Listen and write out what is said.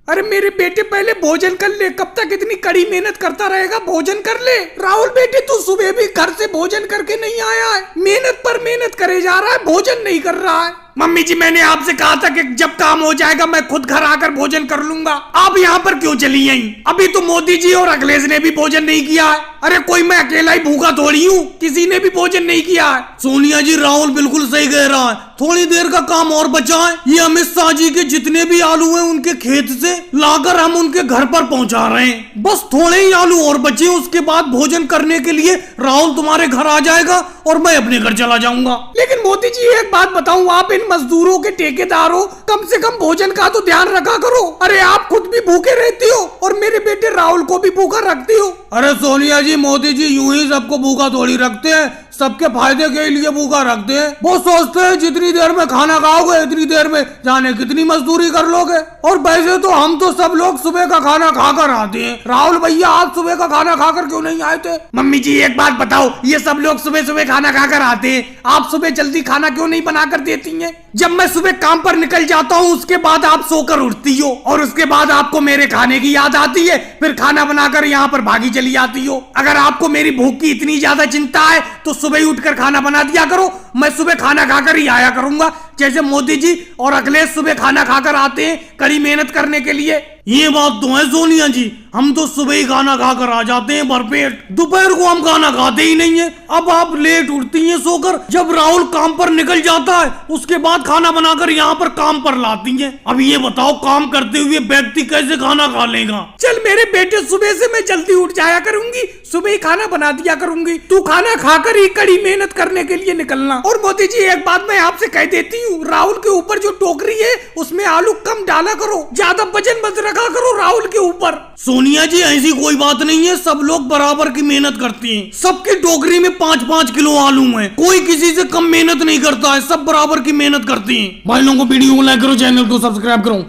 अरे मेरे बेटे पहले भोजन कर ले, कब तक इतनी कड़ी मेहनत करता रहेगा? भोजन कर ले। राहुल बेटे तू सुबह भी घर से भोजन करके नहीं आया है, मेहनत पर मेहनत करे जा रहा है, भोजन नहीं कर रहा है। मम्मी जी मैंने आपसे कहा था कि जब काम हो जाएगा मैं खुद घर आकर भोजन कर लूंगा। आप यहाँ पर क्यों चली आई? अभी तो मोदी जी और अखिलेश ने भी भोजन नहीं किया है। अरे कोई मैं अकेला ही भूखा थोड़ी हूँ, किसी ने भी भोजन नहीं किया है। सोनिया जी राहुल बिल्कुल सही कह रहा है, थोड़ी देर का काम और बचा है। ये अमित शाह जी के जितने भी आलू हैं उनके खेत से लाकर हम उनके घर पर पहुंचा रहे हैं। बस थोड़े ही आलू और बचे, उसके बाद भोजन करने के लिए राहुल तुम्हारे घर आ जाएगा और मैं अपने घर चला जाऊंगा। लेकिन मोदी जी एक बात बताऊं, आप इन मजदूरों के ठेकेदार हो, कम से कम भोजन का तो ध्यान रखा करो। अरे आप खुद भी भूखे रहती हो और मेरे बेटे राहुल को भी भूखा रखती हो। अरे सोनिया जी मोदी जी यूं ही सबको भूखा थोड़ी रखते हैं, सबके फायदे के लिए भूखा रखते हैं। वो सोचते हैं जितनी देर में खाना खाओगे इतनी देर में जाने कितनी मजदूरी कर लोगे। और वैसे तो हम तो सब लोग सुबह का खाना खाकर आते हैं। राहुल भैया आप सुबह का खाना खाकर क्यों नहीं आए थे? मम्मी जी एक बात बताओ, ये सब लोग सुबह सुबह खाना खाकर आते हैं, आप सुबह जल्दी खाना क्यों नहीं बनाकर देती हैं? जब मैं सुबह काम पर निकल जाता हूँ उसके बाद आप सोकर उठती हो और उसके बाद आपको मेरे खाने की याद आती है, फिर खाना बनाकर यहाँ पर भागी चली आती हो। अगर आपको मेरी भूख की इतनी ज्यादा चिंता है तो सुबह ही उठकर खाना बना दिया करो, मैं सुबह खाना खाकर ही आया करूंगा, जैसे मोदी जी और अखिलेश सुबह खाना खाकर आते हैं कड़ी मेहनत करने के लिए। ये बात तो है सोनिया जी, हम तो सुबह ही खाना खाकर आ जाते हैं भरपेट, दोपहर को हम खाना खाते ही नहीं है। अब आप लेट उठती हैं सोकर, जब राहुल काम पर निकल जाता है उसके बाद खाना बनाकर यहाँ पर काम पर लाती हैं। अब ये बताओ काम करते हुए व्यक्ति कैसे खाना खा लेगा? चल मेरे बेटे सुबह से मैं जल्दी उठ जाया करूंगी, सुबह ही खाना बना दिया करूंगी, तू खाना खाकर ही कड़ी मेहनत करने के लिए निकलना। और मोदी जी एक बात मैं आपसे कह देती हूँ, राहुल के ऊपर जो टोकरी है उसमें आलू कम डाला करो, ज्यादा वजन मत रखा करो राहुल के ऊपर। सोनिया जी ऐसी कोई बात नहीं है, सब लोग बराबर की मेहनत करते हैं, सबकी टोकरी में 5-5 किलो आलू हैं, कोई किसी से कम मेहनत नहीं करता है, सब बराबर की मेहनत करते हैं। भाई लोगों को वीडियो को लाइक करो, चैनल को सब्सक्राइब करो।